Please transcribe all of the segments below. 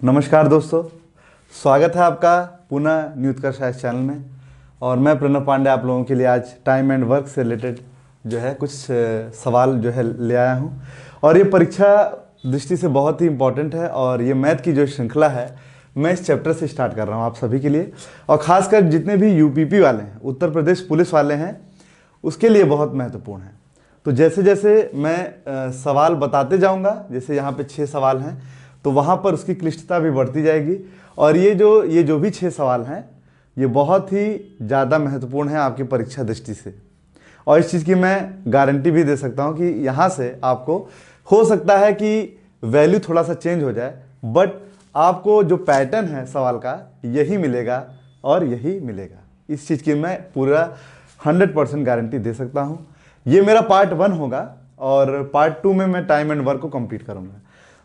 नमस्कार दोस्तों, स्वागत है आपका पुनः न्यूज का शायद चैनल में। और मैं प्रणव पांडे आप लोगों के लिए आज टाइम एंड वर्क से रिलेटेड जो है कुछ सवाल जो है ले आया हूँ। और ये परीक्षा दृष्टि से बहुत ही इम्पोर्टेंट है और ये मैथ की जो श्रृंखला है मैं इस चैप्टर से स्टार्ट कर रहा हूँ आप सभी के लिए। और ख़ासकर जितने भी यूपीपी वाले हैं, उत्तर प्रदेश पुलिस वाले हैं, उसके लिए बहुत महत्वपूर्ण है। तो जैसे जैसे मैं सवाल बताते जाऊँगा, जैसे यहाँ पे 6 सवाल हैं तो वहाँ पर उसकी क्लिष्टता भी बढ़ती जाएगी। और ये जो भी 6 सवाल हैं ये बहुत ही ज़्यादा महत्वपूर्ण है आपकी परीक्षा दृष्टि से। और इस चीज़ की मैं गारंटी भी दे सकता हूँ कि यहाँ से आपको हो सकता है कि वैल्यू थोड़ा सा चेंज हो जाए, बट आपको जो पैटर्न है सवाल का यही मिलेगा और यही मिलेगा। इस चीज़ की मैं पूरा 100% गारंटी दे सकता हूँ। ये मेरा पार्ट 1 होगा और पार्ट 2 में मैं टाइम एंड वर्क को कंप्लीट करूँगा।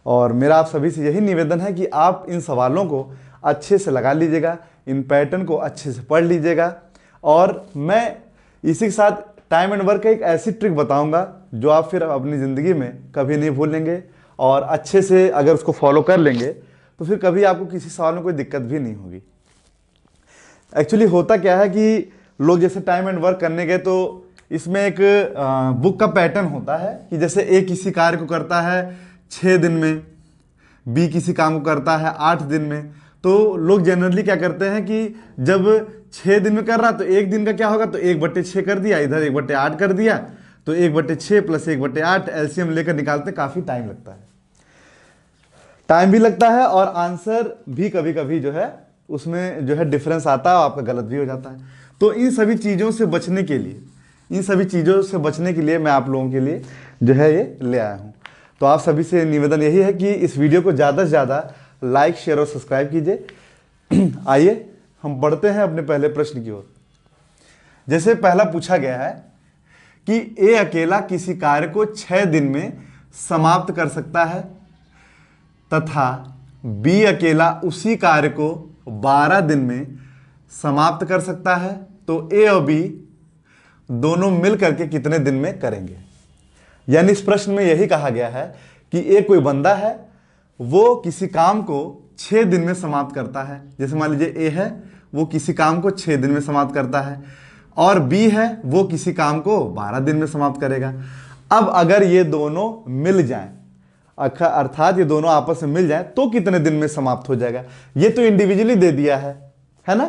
और मेरा आप सभी से यही निवेदन है कि आप इन सवालों को अच्छे से लगा लीजिएगा, इन पैटर्न को अच्छे से पढ़ लीजिएगा। और मैं इसी के साथ टाइम एंड वर्क का एक ऐसी ट्रिक बताऊंगा जो आप फिर अपनी ज़िंदगी में कभी नहीं भूलेंगे। और अच्छे से अगर उसको फॉलो कर लेंगे तो फिर कभी आपको किसी सवाल में कोई दिक्कत भी नहीं होगी। एक्चुअली होता क्या है कि लोग जैसे टाइम एंड वर्क करने गए तो इसमें एक बुक का पैटर्न होता है कि जैसे ए किसी कार्य को करता है 6 दिन में, बी किसी काम को करता है 8 दिन में। तो लोग जनरली क्या करते हैं कि जब 6 दिन में कर रहा तो एक दिन का क्या होगा, तो 1/6 कर दिया, इधर 1/8 कर दिया, तो 1/6 + 1/8 एलसीएम लेकर निकालते काफ़ी टाइम लगता है। टाइम भी लगता है और आंसर भी कभी कभी जो है उसमें जो है डिफरेंस आता है और आपका गलत भी हो जाता है। तो इन सभी चीज़ों से बचने के लिए मैं आप लोगों के लिए जो है ये ले आया हूँ। तो आप सभी से निवेदन यही है कि इस वीडियो को ज़्यादा से ज़्यादा लाइक, शेयर और सब्सक्राइब कीजिए। आइए हम बढ़ते हैं अपने पहले प्रश्न की ओर। जैसे पहला पूछा गया है कि ए अकेला किसी कार्य को 6 दिन में समाप्त कर सकता है तथा बी अकेला उसी कार्य को 12 दिन में समाप्त कर सकता है, तो ए और बी दोनों मिल करके कितने दिन में करेंगे। यानी इस प्रश्न में यही कहा गया है कि एक कोई बंदा है, वो किसी काम को 6 दिन में समाप्त करता है। जैसे मान लीजिए ए है, वो किसी काम को 6 दिन में समाप्त करता है, और बी है, वो किसी काम को 12 दिन में समाप्त करेगा। अब अगर ये दोनों मिल जाएं, अर्थात ये दोनों आपस में मिल जाएं, तो कितने दिन में समाप्त हो जाएगा। ये तो इंडिविजुअली दे दिया है ना।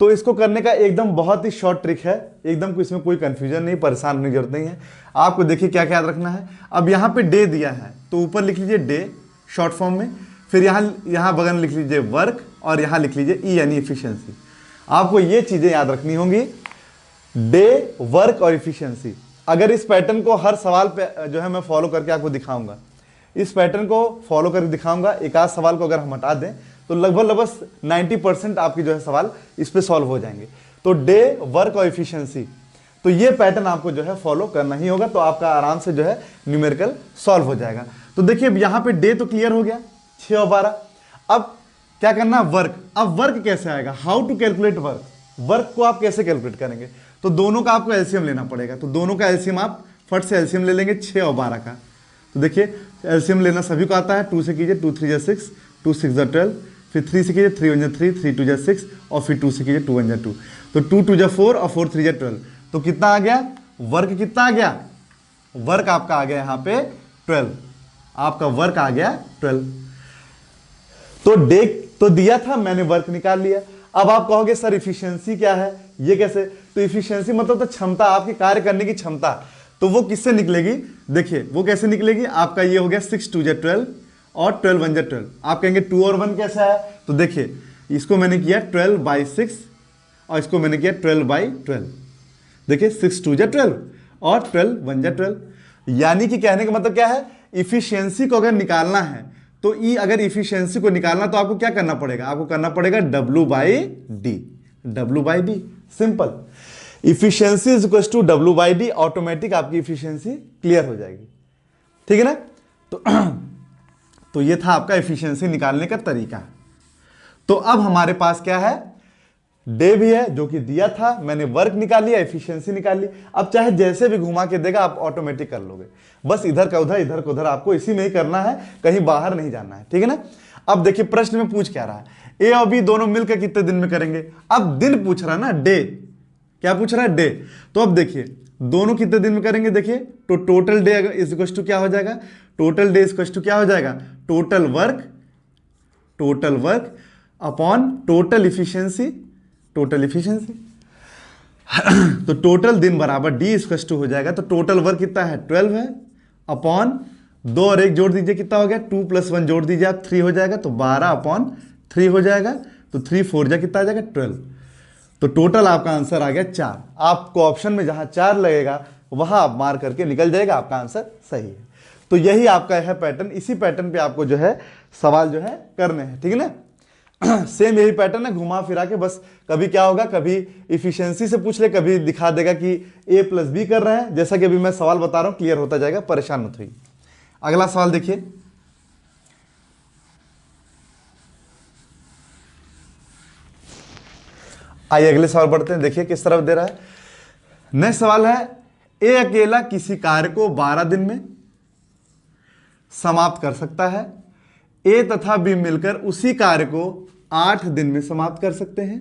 तो इसको करने का एकदम बहुत ही शॉर्ट ट्रिक है, एकदम इसमें कोई कंफ्यूजन नहीं, परेशान होने की जरूरत नहीं है। आपको देखिए क्या क्या याद रखना है। अब यहाँ पे डे दिया है तो ऊपर लिख लीजिए डे शॉर्ट फॉर्म में, फिर यहाँ बगल में लिख लीजिए वर्क और यहाँ लिख लीजिए ई यानी इफिशियंसी। आपको ये चीज़ें याद रखनी होंगी, डे, वर्क और इफिशियंसी। अगर इस पैटर्न को हर सवाल पे जो है मैं फॉलो करके आपको दिखाऊंगा, इस पैटर्न को फॉलो करके दिखाऊंगा, एक आध सवाल को अगर हम हटा दें तो लगभग 90% आपकी जो है सवाल इस पे सॉल्व हो जाएंगे। तो डे, वर्क और इफिशियंसी, तो ये पैटर्न आपको जो है फॉलो करना ही होगा, तो आपका आराम से जो है न्यूमेरिकल सॉल्व हो जाएगा। तो देखिए यहाँ पे डे तो क्लियर हो गया 6 और 12। अब क्या करना, वर्क। अब वर्क कैसे आएगा, how to calculate work. Work को आप कैसे कैलकुलेट करेंगे, तो दोनों का आपको एलसीएम लेना पड़ेगा। तो दोनों का एलसीएम आप फट से एलसीएम ले लेंगे 6 और 12 का। तो देखिए एलसीएम लेना सभी को आता है, 2 से कीजिए, 2 3 6, 2 6 12, फिर 3 से कीजिए, 3 1 3, 3 2 6, और फिर 2 से कीजिए, 2 1 2। तो 2 2 4 और 4 3 12। तो कितना आ गया, वर्क कितना आ गया, वर्क आपका आ गया यहाँ पे 12, आपका वर्क आ गया 12। तो डे तो दिया था, मैंने वर्क निकाल लिया। अब आप कहोगे सर इफिशियंसी क्या है, ये कैसे। तो इफिशियंसी मतलब तो क्षमता, आपकी कार्य करने की क्षमता। तो वो किससे निकलेगी, देखिए वो कैसे निकलेगी। आपका ये हो गया 6 2 12 और 12 1 12। आप कहेंगे 2 और 1 कैसा है, तो देखिए इसको मैंने किया 12/6 और इसको मैंने किया 12/12। देखिए 6 2 12 और 12 1 12। यानी कि कहने का मतलब क्या है, इफिशियंसी को अगर निकालना है तो अगर इफिशियंसी को निकालना तो आपको क्या करना पड़ेगा, आपको करना पड़ेगा W/D। Simple, efficiency is equal to W/D, automatic आपकी इफिशियंसी क्लियर हो जाएगी। ठीक है ना। तो ये था आपका इफिशियंसी निकालने का तरीका। तो अब हमारे पास क्या है, डे भी है जो कि दिया था, मैंने वर्क निकाल लिया, एफिशिएंसी निकाल ली। अब चाहे जैसे भी घुमा के देगा आप ऑटोमेटिक कर लोगे, बस इधर का उधर इधर का उधर आपको इसी में ही करना है, कहीं बाहर नहीं जाना है, ठीक है ना। अब देखिए प्रश्न में पूछ क्या रहा है, ए और बी दोनों मिलकर कितने दिन में करेंगे। अब दिन पूछ रहा है ना, डे, क्या पूछ रहा है, डे। तो अब देखिए दोनों कितने दिन में करेंगे, देखिए तो total day is equal to क्या हो जाएगा, total day is equal to क्या हो जाएगा, total work upon total efficiency, total efficiency. तो टोटल दिन बराबर डी इक्वल टू हो जाएगा, तो टोटल वर्क कितना है 12 है, अपॉन 2 और 1 जोड़ दीजिए कितना हो गया, 2 + 1 जोड़ दीजिए आप 3 हो जाएगा, तो 12/3 हो जाएगा, तो 3 4 जा कितना आ जाएगा 12। तो टोटल आपका आंसर आ गया 4। आपको ऑप्शन में जहां 4 लगेगा वहां आप मार करके निकल जाएगा, आपका आंसर सही है। तो यही आपका है पैटर्न, इसी पैटर्न पे आपको जो है सवाल जो है करने हैं, ठीक है ना। सेम यही पैटर्न है, घुमा फिरा के, बस कभी क्या होगा, कभी इफिशियंसी से पूछ ले, कभी दिखा देगा कि a + b कर रहे हैं। जैसा कि अभी मैं सवाल बता रहा हूं, क्लियर होता जाएगा, परेशान मत होइए। अगला सवाल देखिए, आइए अगले सवाल पढ़ते हैं। देखिए किस तरफ दे रहा है। नेक्स्ट सवाल है, ए अकेला किसी कार्य को 12 दिन में समाप्त कर सकता है, ए तथा बी मिलकर उसी कार्य को 8 दिन में समाप्त कर सकते हैं,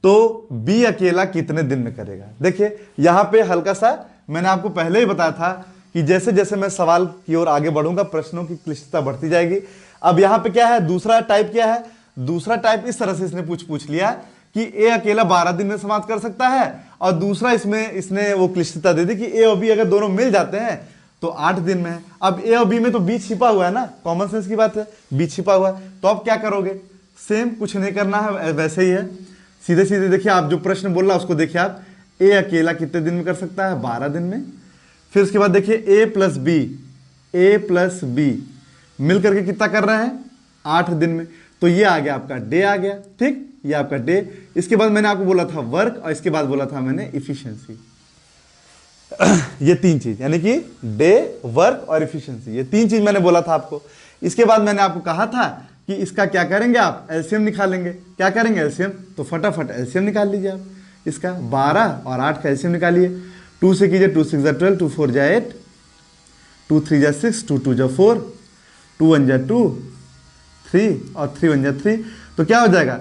तो बी अकेला कितने दिन में करेगा। देखिए यहां पे हल्का सा मैंने आपको पहले ही बताया था कि जैसे जैसे मैं सवाल की ओर आगे बढ़ूंगा प्रश्नों की क्लिष्टता बढ़ती जाएगी। अब यहां पे क्या है, दूसरा टाइप क्या है, दूसरा टाइप इस तरह से इसने पूछ लिया कि ए अकेला 12 दिन में समाप्त कर सकता है, और दूसरा इसमें इसने वो क्लिष्टता दे दी कि ए और बी अगर दोनों मिल जाते हैं तो 8 दिन में है। अब ए और बी में तो बी छिपा हुआ है ना, कॉमन सेंस की बात है, बी छिपा हुआ है, तो अब क्या करोगे, सेम कुछ नहीं करना है, वैसे ही है, सीधे सीधे देखिए आप जो प्रश्न बोल रहा है उसको देखिए आप, ए अकेला कितने दिन में कर सकता है, 12 दिन में। फिर उसके बाद देखिए ए प्लस बी मिल करके कितना कर रहे हैं, 8 दिन में, तो ये आ गया आपका डे आ गया, ठीक, ये आपका डे। इसके बाद मैंने आपको बोला था वर्क, और इसके बाद बोला था मैंने इफिशियंसी। ये 3 चीज, यानी कि डे, वर्क और इफिशियंसी, ये 3 चीज मैंने बोला था आपको। इसके बाद मैंने आपको कहा था कि इसका क्या करेंगे आप, एलसीएम निकालेंगे। क्या करेंगे, एलसीएम, तो फटाफट एलसीएम निकाल लीजिए आप इसका, 12 और 8 का एलसीएम निकालिए। 2 से कीजिए, 2 6 12, 2 4 8, 2 3 6, 2 2 4, 2 1 2, 3 और 3 1 3, तो क्या हो जाएगा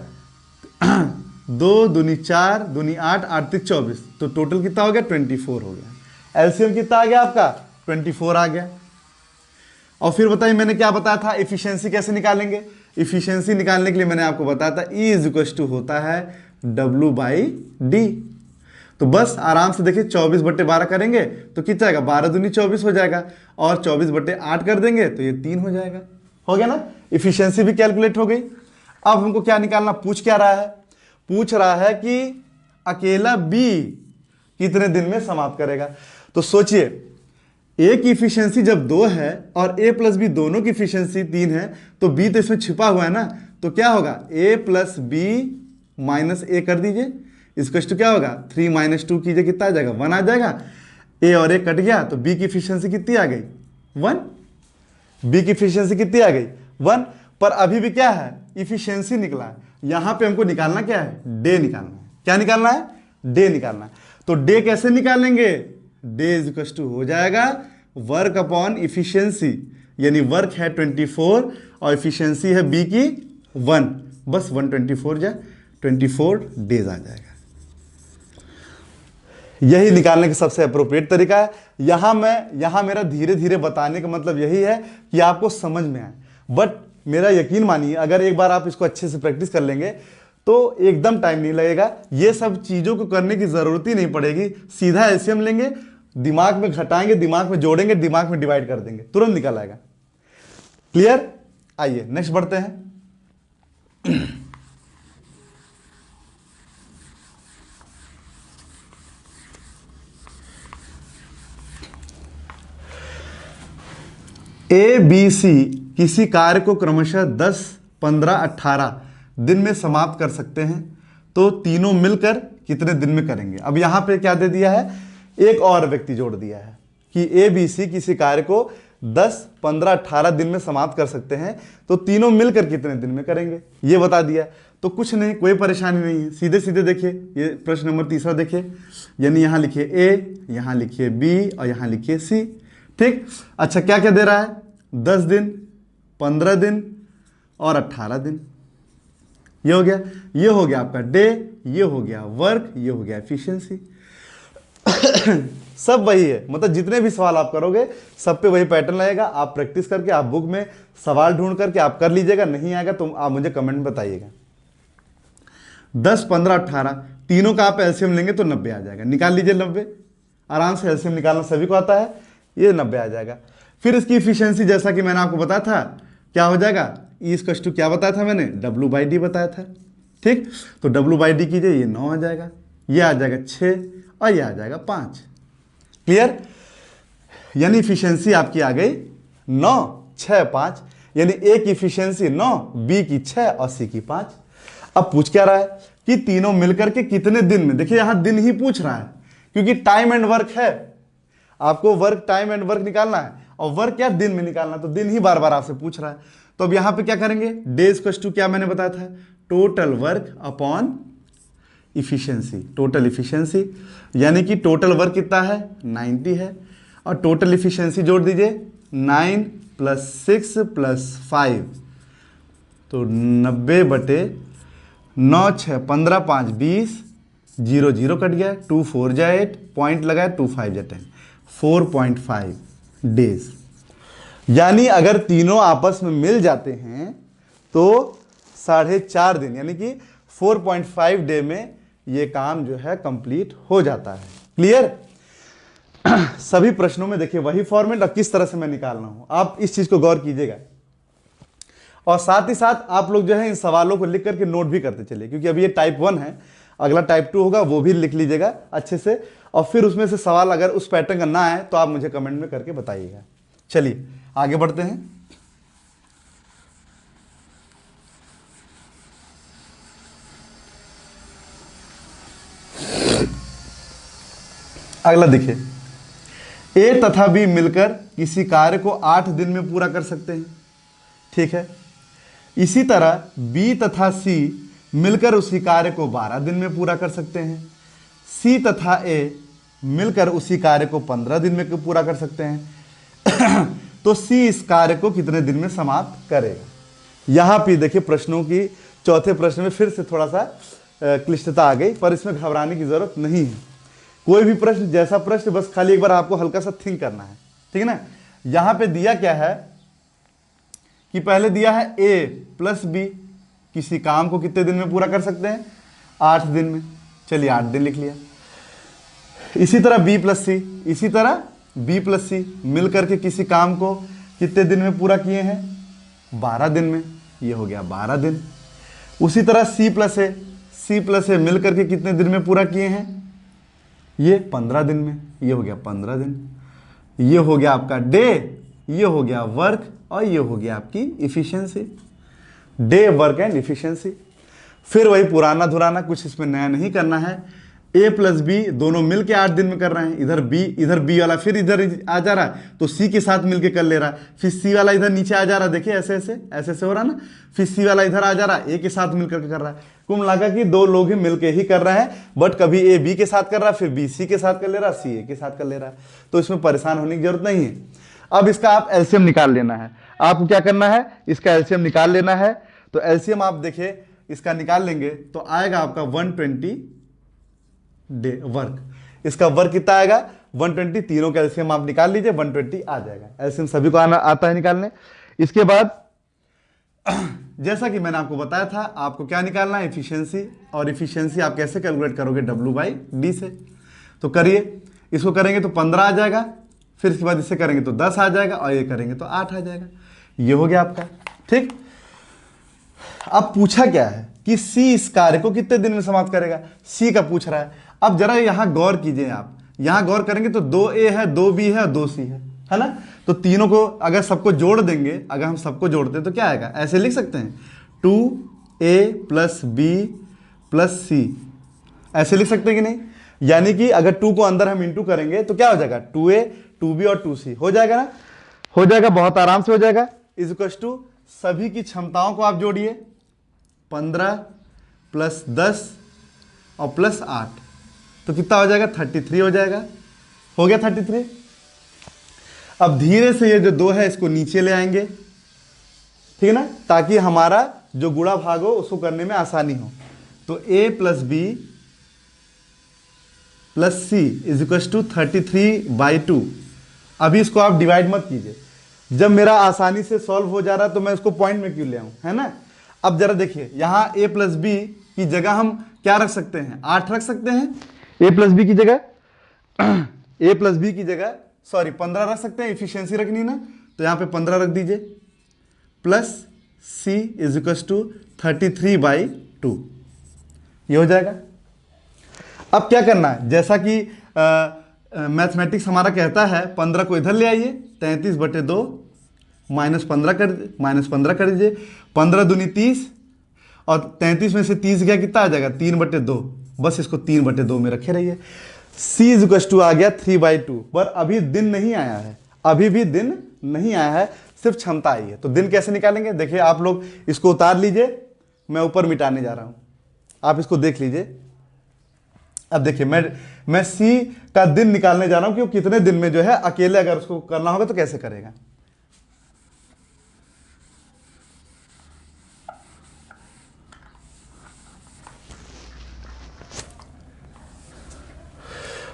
2 दूनी 4, दूनी 8, 8 3 24, तो टोटल कितना हो गया 24 हो गया। एलसीएम कितना आ गया आपका 24 आ गया। और फिर बताइए मैंने क्या बताया था, इफिशियंसी कैसे निकालेंगे। इफिशियंसी निकालने के लिए मैंने आपको बताया था E = होता है W/D। तो बस आराम से देखिए 24/12 करेंगे तो कितना आएगा, 12 दूनी 24 हो जाएगा, और 24/8 कर देंगे तो ये 3 हो जाएगा, हो गया ना। इफिशियंसी भी कैलकुलेट हो गई। अब हमको क्या निकालना, पूछ क्या रहा है, पूछ रहा है कि अकेला बी कितने दिन में समाप्त करेगा। तो सोचिए ए की इफिशियंसी जब 2 है और a + b दोनों की इफिशियंसी 3 है, तो b तो इसमें छिपा हुआ है ना, तो क्या होगा a + b - a कर दीजिए, इसका क्या होगा 3 - 2 कीजिए, कितना आ जाएगा 1 आ जाएगा। a और a कट गया तो b की इफिशियंसी कितनी आ गई 1, b की इफिशियंसी कितनी आ गई 1। पर अभी भी क्या है, इफिशियंसी निकला है, यहां पे हमको निकालना क्या है, डे निकालना है। क्या निकालना है, डे निकालना है। तो डे कैसे निकालेंगे, डे = हो जाएगा वर्क अपॉन इफिशियंसी, यानी वर्क है 24 और इफिशियंसी है बी की 1, बस 124 जा 24 डेज आ जाएगा। यही निकालने का सबसे अप्रोप्रिएट तरीका है। यहां मेरा धीरे धीरे बताने का मतलब यही है कि आपको समझ में आए। बट मेरा यकीन मानिए, अगर एक बार आप इसको अच्छे से प्रैक्टिस कर लेंगे तो एकदम टाइम नहीं लगेगा, ये सब चीजों को करने की जरूरत ही नहीं पड़ेगी। सीधा एलसीएम लेंगे, दिमाग में घटाएंगे, दिमाग में जोड़ेंगे, दिमाग में डिवाइड कर देंगे, तुरंत निकल आएगा। क्लियर। आइए नेक्स्ट बढ़ते हैं। ए बी सी किसी कार्य को क्रमशः 10, 15, 18 दिन में समाप्त कर सकते हैं, तो तीनों मिलकर कितने दिन में करेंगे। अब यहां पे क्या दे दिया है, एक और व्यक्ति जोड़ दिया है कि ए बी सी किसी कार्य को 10, 15, 18 दिन में समाप्त कर सकते हैं, तो तीनों मिलकर कितने दिन में करेंगे, ये बता दिया। तो कुछ नहीं, कोई परेशानी नहीं है, सीधे सीधे देखिए, ये प्रश्न नंबर 3 देखिए, यानी यहां लिखिए ए, यहां लिखिए बी और यहां लिखिए सी, ठीक। अच्छा क्या क्या दे रहा है, 10 दिन, 15 दिन, और 18 दिन। ये हो गया, ये हो गया आपका डे, ये हो गया वर्क, ये हो गया एफिशिएंसी। सब वही है, मतलब जितने भी सवाल आप करोगे सब पे वही पैटर्न लगेगा। आप प्रैक्टिस करके आप बुक में सवाल ढूंढ करके आप कर लीजिएगा, नहीं आएगा तो आप मुझे कमेंट में बताइएगा। 10, 15, 18 तीनों का आप एलसीएम लेंगे तो 90 आ जाएगा। निकाल लीजिए 90, आराम से एलसीएम निकालना सभी को आता है, ये 90 आ जाएगा। फिर इसकी इफिशियंसी जैसा कि मैंने आपको बताया था क्या हो जाएगा, ई इक्वल्स टू क्या बताया था मैंने, W/D बताया था। ठीक, तो W/D कीजिए, ये 9 आ जाएगा, ये आ जाएगा 6 और ये आ जाएगा 5। क्लियर? यानी इफिशियंसी आपकी आ गई 9, 6, 5, यानी ए की इफिशियंसी 9, बी की 6 और सी की 5। अब पूछ क्या रहा है कि तीनों मिलकर के कितने दिन में, देखिए यहां दिन ही पूछ रहा है क्योंकि टाइम एंड वर्क है, आपको वर्क टाइम एंड वर्क निकालना है और वर्क क्या दिन में निकालना, तो दिन ही बार बार आपसे पूछ रहा है। तो अब यहां पे क्या करेंगे, डेज इक्वल्स टू क्या मैंने बताया था, total work upon efficiency, total efficiency, यानी कि टोटल वर्क कितना है 90 है और टोटल इफिशियंसी जोड़ दीजिए 9 + 6 + 5, तो 90/9, 6, 15, 5, 20, 0, 0 कट गया, 2, 4 जा 8, पॉइंट लगाया 2, 5 जा 10, 4.5 डेज। यानी अगर तीनों आपस में मिल जाते हैं तो 4.5 दिन, यानी कि 4.5 डे में ये काम जो है कंप्लीट हो जाता है। क्लियर? सभी प्रश्नों में देखिए वही फॉर्मेट और किस तरह से मैं निकालना हूं, आप इस चीज को गौर कीजिएगा और साथ ही साथ आप लोग जो है इन सवालों को लिख करके नोट भी करते चलिए, क्योंकि अभी ये टाइप 1 है, अगला टाइप 2 होगा, वो भी लिख लीजिएगा अच्छे से और फिर उसमें से सवाल अगर उस पैटर्न का ना आए तो आप मुझे कमेंट में करके बताइएगा। चलिए आगे बढ़ते हैं। अगला देखिए, ए तथा बी मिलकर किसी कार्य को 8 दिन में पूरा कर सकते हैं। ठीक है, इसी तरह बी तथा सी मिलकर उसी कार्य को 12 दिन में पूरा कर सकते हैं। सी तथा ए मिलकर उसी कार्य को 15 दिन में पूरा कर सकते हैं। तो सी इस कार्य को कितने दिन में समाप्त करेगा। यहां पे देखिए प्रश्नों की चौथे प्रश्न में फिर से थोड़ा सा क्लिष्टता आ गई, पर इसमें घबराने की जरूरत नहीं है। कोई भी प्रश्न, जैसा प्रश्न, बस खाली एक बार आपको हल्का सा थिंक करना है, ठीक है ना। यहां पे दिया क्या है कि पहले दिया है ए प्लस बी किसी काम को कितने दिन में पूरा कर सकते हैं, 8 दिन में। चलिए 8 दिन लिख लिया। इसी तरह बी प्लस सी, इसी तरह बी प्लस सी मिलकर के किसी काम को कितने दिन में पूरा किए हैं, 12 दिन में, ये हो गया 12 दिन। उसी तरह सी प्लस ए मिलकर के कितने दिन में पूरा किए हैं, ये 15 दिन में, ये हो गया 15 दिन। ये हो गया आपका डे, ये हो गया वर्क और ये हो गया आपकी efficiency. Day, work and efficiency. फिर वही पुराना धुराना, कुछ इसमें नया नहीं करना है। ए प्लस बी दोनों मिलके 8 दिन में कर रहे हैं, इधर बी वाला फिर इधर आ जा रहा है तो सी के साथ मिलके कर ले रहा है, फिर सी वाला इधर नीचे आ जा रहा है, देखिए ऐसे ऐसे हो रहा है ना, फिर सी वाला इधर आ जा रहा है, ए के साथ मिलकर कर रहा है। कुल मिलाकर कि 2 लोग ही मिलके ही कर रहे हैं, बट कभी ए बी के साथ कर रहा है, फिर बी सी के साथ कर ले रहा है, सी ए के साथ कर ले रहा है, तो इसमें परेशान होने की जरूरत नहीं है। अब इसका आप एलसीएम निकाल लेना है। आपको क्या करना है, इसका एलसीएम निकाल लेना है। तो एलसीएम आप देखिए इसका निकाल लेंगे तो आएगा आपका 120 डे वर्क। इसका वर्क कितना आएगा 120, तीनों का एलसीएम आप निकाल लीजिए, 120 आ जाएगा। एलसीएम सभी को आता है निकालने। इसके बाद जैसा कि मैंने आपको बताया था, आपको क्या निकालना है, इफिशियंसी। और इफिशियंसी आप कैसे कैलकुलेट करोगे, W/D से। तो करिए, इसको करेंगे तो 15 आ जाएगा, फिर इसके बाद इसे करेंगे तो 10 आ जाएगा और ये करेंगे तो 8 आ जाएगा। ये हो गया आपका। ठीक, अब पूछा क्या है कि सी इस कार्य को कितने दिन में समाप्त करेगा, सी का पूछ रहा है। अब जरा यहां गौर कीजिए, आप यहां गौर करेंगे तो 2A है, 2B है और 2C है ना। तो तीनों को अगर सबको जोड़ देंगे, अगर हम सबको जोड़ते हैं तो क्या आएगा, ऐसे लिख सकते हैं 2A + B + C, ऐसे लिख सकते हैं कि नहीं। यानी कि अगर 2 को अंदर हम इंटू करेंगे तो क्या हो जाएगा, 2A 2B और 2C हो जाएगा ना, हो जाएगा, बहुत आराम से हो जाएगा। इज इक्वल टू सभी की क्षमताओं को आप जोड़िए, 15 + 10 और +8, तो कितना हो जाएगा, 33 हो जाएगा। हो गया 33। अब धीरे से ये जो 2 है इसको नीचे ले आएंगे, ठीक है ना, ताकि हमारा जो गुणा भाग हो उसको करने में आसानी हो। तो a plus b plus c is equal to 33/2। अभी इसको आप डिवाइड मत कीजिए, जब मेरा आसानी से सॉल्व हो जा रहा है तो मैं इसको पॉइंट में क्यों ले आऊं, है ना। अब जरा देखिए, यहाँ a प्लस बी की जगह हम क्या रख सकते हैं, 8 रख सकते हैं। a प्लस बी की जगह a प्लस बी की जगह सॉरी 15 रख सकते हैं, इफिशियंसी रखनी ना, तो यहाँ पे 15 रख दीजिए, plus c is equal to 33/2, ये हो जाएगा। अब क्या करना है, जैसा कि मैथमेटिक्स हमारा कहता है, 15 को इधर ले आइए, 33/2 -15 कर दीजिए, 15 दूनी 30, और 33 में से 30 गया कितना आ जाएगा, 3/2, बस इसको 3/2 में रखे रहिए। c इज इक्वल टू आ गया 3/2, पर अभी दिन नहीं आया है, अभी भी दिन नहीं आया है, सिर्फ क्षमता आई है। तो दिन कैसे निकालेंगे, देखिए आप लोग इसको उतार लीजिए, मैं ऊपर मिटाने जा रहा हूं, आप इसको देख लीजिए। अब देखिए मैं c का दिन निकालने जा रहा हूं कि वो कितने दिन में जो है अकेले अगर उसको करना होगा तो कैसे करेगा।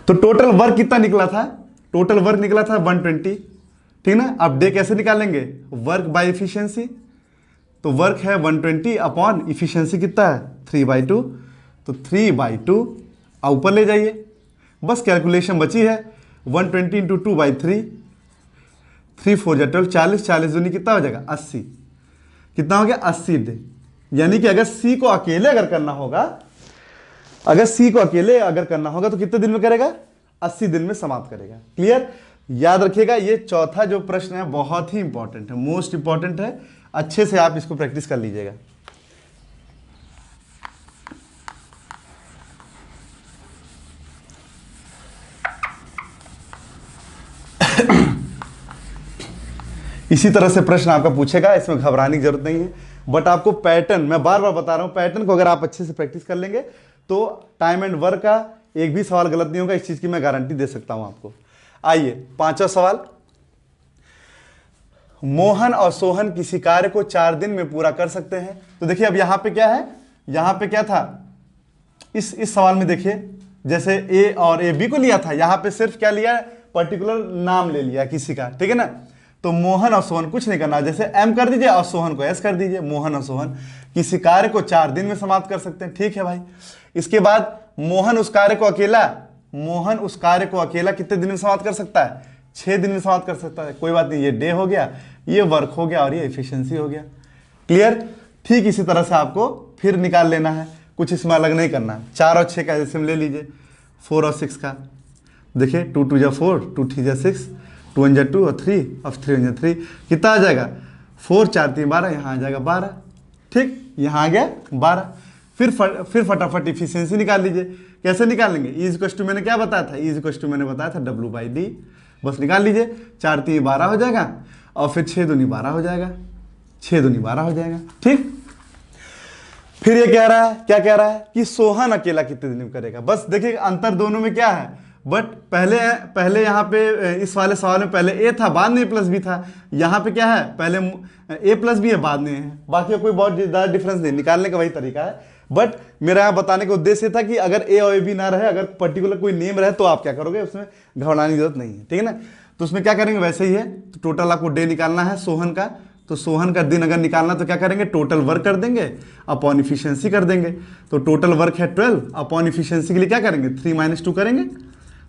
तो टोटल वर्क कितना निकला था, टोटल वर्क निकला था 120, ठीक ना। अब डे कैसे निकालेंगे, वर्क बाय इफिशियंसी, तो वर्क है 120 अपॉन इफिशियंसी कितना है 3/2, तो 3/2 ऊपर ले जाइए, बस कैलकुलेशन बची है 120 इंटू 2/3, 3 4 12, 40, 40 दूनी कितना हो जाएगा 80, कितना हो गया 80 डे। यानी कि अगर सी को अकेले अगर करना होगा, अगर सी को अकेले अगर करना होगा तो कितने दिन में करेगा, 80 दिन में समाप्त करेगा। क्लियर, याद रखिएगा, ये चौथा जो प्रश्न है बहुत ही इंपॉर्टेंट है, मोस्ट इंपॉर्टेंट है, अच्छे से आप इसको प्रैक्टिस कर लीजिएगा। इसी तरह से प्रश्न आपका पूछेगा, इसमें घबराने की जरूरत नहीं है, बट आपको पैटर्न, मैं बार बार बता रहा हूं, पैटर्न को अगर आप अच्छे से प्रैक्टिस कर लेंगे तो टाइम एंड वर्क का एक भी सवाल गलत नहीं होगा, इस चीज की मैं गारंटी दे सकता हूं आपको। आइए पांचवा सवाल, मोहन और सोहन किसी कार्य को 4 दिन में पूरा कर सकते हैं। तो देखिए अब यहां पे क्या है, यहां पे क्या था, इस सवाल में देखिए, जैसे ए और ए बी को लिया था, यहां पे सिर्फ क्या लिया, पर्टिकुलर नाम ले लिया किसी का, ठीक है ना। तो मोहन और सोहन कुछ नहीं करना, जैसे एम कर दीजिए और सोहन को एस कर दीजिए, मोहन और सोहन किसी कार्य को 4 दिन में समाप्त कर सकते हैं, ठीक है भाई। इसके बाद मोहन उस कार्य को अकेला कितने दिन में समाप्त कर सकता है, 6 दिन में समाप्त कर सकता है। कोई बात नहीं, ये डे हो गया, ये वर्क हो गया और ये एफिशिएंसी हो गया। क्लियर, ठीक इसी तरह से आपको फिर निकाल लेना है, कुछ इसमें अलग नहीं करना। 4 और 6 का एलसीएम ले लीजिए, 4 और 6 का, देखिए 2 2 4, 2 3 6, 2 1 2 और 3 और 3 1 3, कितना आ जाएगा 4 4 3 12, यहाँ आ जाएगा 12, ठीक, यहाँ आ गया 12। फिर फटाफट इफिशियंसी निकाल लीजिए। कैसे निकालेंगे, ई इज इक्वल टू मैंने क्या बताया था, ई इज इक्वल टू मैंने बताया था W/D, बस निकाल लीजिए। 4 3 12 हो जाएगा और फिर 6 दूनी 12 हो जाएगा, 6 दूनी 12 हो जाएगा, ठीक। फिर ये कह रहा है, क्या कह रहा है कि सोहन अकेला कितने दिन में करेगा। बस देखिए अंतर दोनों में क्या है, बट पहले यहाँ पे इस वाले सवाल में पहले ए था, बाद में ए प्लस बी था। यहाँ पे क्या है, पहले ए प्लस बी है, बाद में है, बाकी कोई बहुत ज़्यादा डिफरेंस नहीं, निकालने का वही तरीका है। बट मेरा यहाँ बताने का उद्देश्य था कि अगर ए और ए बी ना रहे, अगर पर्टिकुलर कोई नेम रहे तो आप क्या करोगे, उसमें घबराने की जरूरत नहीं है, ठीक है ना। तो उसमें क्या करेंगे, वैसे ही है। तो टोटल आपको डे निकालना है सोहन का, तो सोहन का दिन अगर निकालना तो क्या करेंगे, टोटल वर्क कर देंगे अपॉन इफिशियंसी कर देंगे। तो टोटल वर्क है 12, अपॉन इफिशियंसी के लिए क्या करेंगे 3 - 2 करेंगे,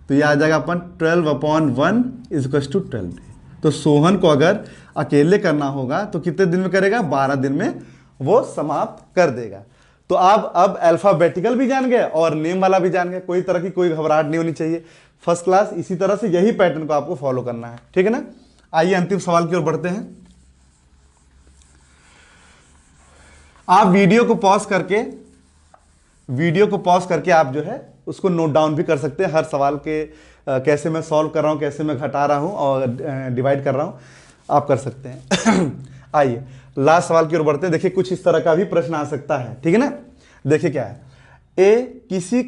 तो ये आ जाएगा अपन 12/1 इज इक्वल टू 12 डे। तो सोहन को अगर अकेले करना होगा तो कितने दिन में करेगा, 12 दिन में वो समाप्त कर देगा। तो आप अब अल्फाबेटिकल भी जान गए और नेम वाला भी जान गए, कोई तरह की कोई घबराहट नहीं होनी चाहिए, फर्स्ट क्लास। इसी तरह से यही पैटर्न को आपको फॉलो करना है, ठीक है ना। आइए अंतिम सवाल की ओर बढ़ते हैं। आप वीडियो को पॉज करके आप जो है उसको नोट डाउन भी कर सकते हैं, हर सवाल के कैसे मैं सॉल्व कर रहा हूं, कैसे मैं घटा रहा हूं और डिवाइड कर रहा हूं, आप कर सकते हैं। आइए लास्ट सवाल की ओर बढ़ते हैं। देखिए कुछ इस तरह का भी प्रश्न आ सकता है, ठीक है ना। देखिए क्या है, ए किसी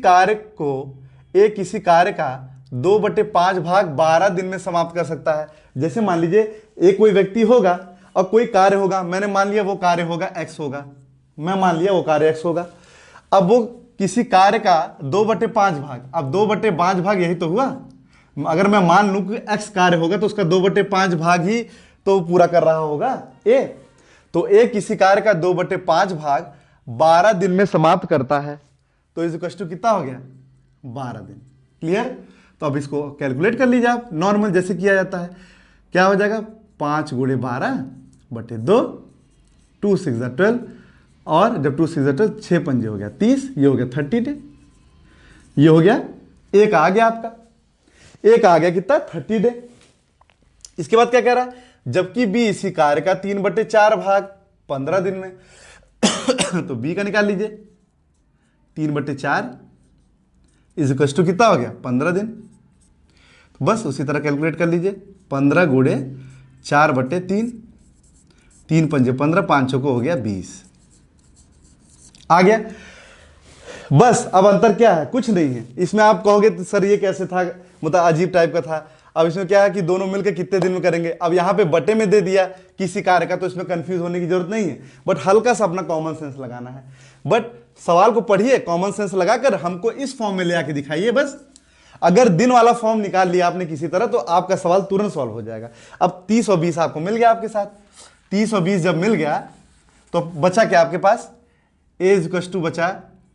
कार्य का 2/5 भाग 12 दिन में समाप्त कर सकता है। जैसे मान लीजिए एक कोई व्यक्ति होगा और कोई कार्य होगा, मैंने मान लिया वो कार्य होगा x होगा, मैं मान लिया वो कार्य x होगा। अब वो किसी कार्य का 2/5 भाग, अब 2/5 भाग यही तो हुआ। अगर मैं मान लूं कि x कार्य होगा तो उसका 2/5 भाग ही तो पूरा कर रहा होगा a। तो a किसी कार्य का 2/5 भाग 12 दिन में समाप्त करता है, तो इज इक्वल टू कितना हो गया 12 दिन। क्लियर? तो अब इसको कैलकुलेट कर लीजिए आप, नॉर्मल जैसे किया जाता है। क्या हो जाएगा 5 × 12/2, 2 6 12, और जब 2 6 12 6 पंजे हो गया 30, ये हो गया 30 डे। ये हो गया एक आ गया आपका, एक आ गया कितना 30 डे। इसके बाद क्या कह रहा है, जबकि बी इसी कार्य का 3/4 भाग 15 दिन में तो बी का निकाल लीजिए, 3/4 इज इक्वल टू कितना हो गया 15 दिन। तो बस उसी तरह कैलकुलेट कर लीजिए, 15 × 4/3, 3 पंजे 15, 5 को हो गया 20, आ गया। बस अब अंतर क्या है, कुछ नहीं है। इसमें आप कहोगे तो सर ये कैसे था, मतलब अजीब टाइप का था। अब इसमें क्या है कि दोनों मिलकर कितने दिन में करेंगे। अब यहाँ पे बटे में दे दिया किसी कार्य का, तो इसमें कंफ्यूज होने की जरूरत नहीं है, बट हल्का सा अपना कॉमन सेंस लगाना है। बट सवाल को पढ़िए, कॉमन सेंस लगाकर हमको इस फॉर्म में ले आके दिखाइए बस। अगर दिन वाला फॉर्म निकाल लिया आपने किसी तरह, तो आपका सवाल तुरंत सॉल्व हो जाएगा। अब 30 और 20 आपको मिल गया आपके साथ। 30 और 20 जब मिल गया तो बचा क्या आपके पास, a इज टू बचा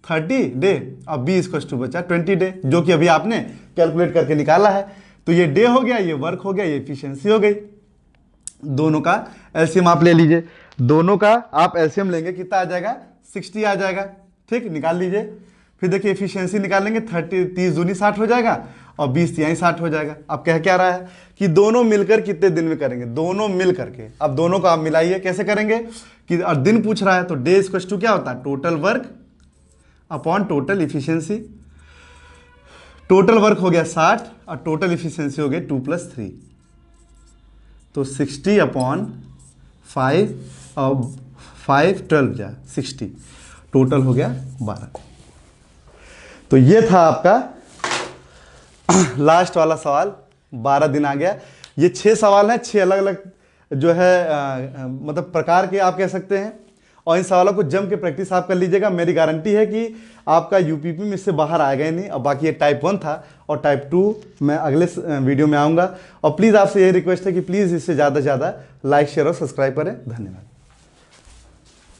30 डे और b इज टू बचा 20 डे, जो कि अभी आपने कैलकुलेट करके निकाला है। तो ये डे हो गया, ये वर्क हो गया, ये एफिशिएंसी हो गई। दोनों का एलसीएम आप ले लीजिए, दोनों का आप एलसीएम लेंगे कितना आ जाएगा 60 आ जाएगा। ठीक, निकाल लीजिए। फिर देखिए एफिशिएंसी निकालेंगे, 30 दूनी 60 हो जाएगा और 20 तिहाई 60 हो जाएगा। अब कह क्या रहा है कि दोनों मिलकर कितने दिन में करेंगे, दोनों मिल करके। अब दोनों को आप मिलाइए, कैसे करेंगे कि, और दिन पूछ रहा है तो डे इक्वल टू क्या होता है total work upon total efficiency. Total work हो गया 60 और टोटल इफिशियंसी हो गई 2 + 3, तो 60/5 और 5 12 जा 60, टोटल हो गया 12। तो ये था आपका लास्ट वाला सवाल, 12 दिन आ गया। ये 6 सवाल हैं, 6 अलग अलग जो है मतलब प्रकार के आप कह सकते हैं, और इन सवालों को जम के प्रैक्टिस आप कर लीजिएगा। मेरी गारंटी है कि आपका यूपीपी में इससे बाहर आएगा ही नहीं। और बाकी ये टाइप 1 था, और टाइप 2 मैं अगले वीडियो में आऊँगा। और प्लीज़ आपसे यही रिक्वेस्ट है कि प्लीज़ इससे ज़्यादा से ज़्यादा लाइक शेयर और सब्सक्राइब करें। धन्यवाद।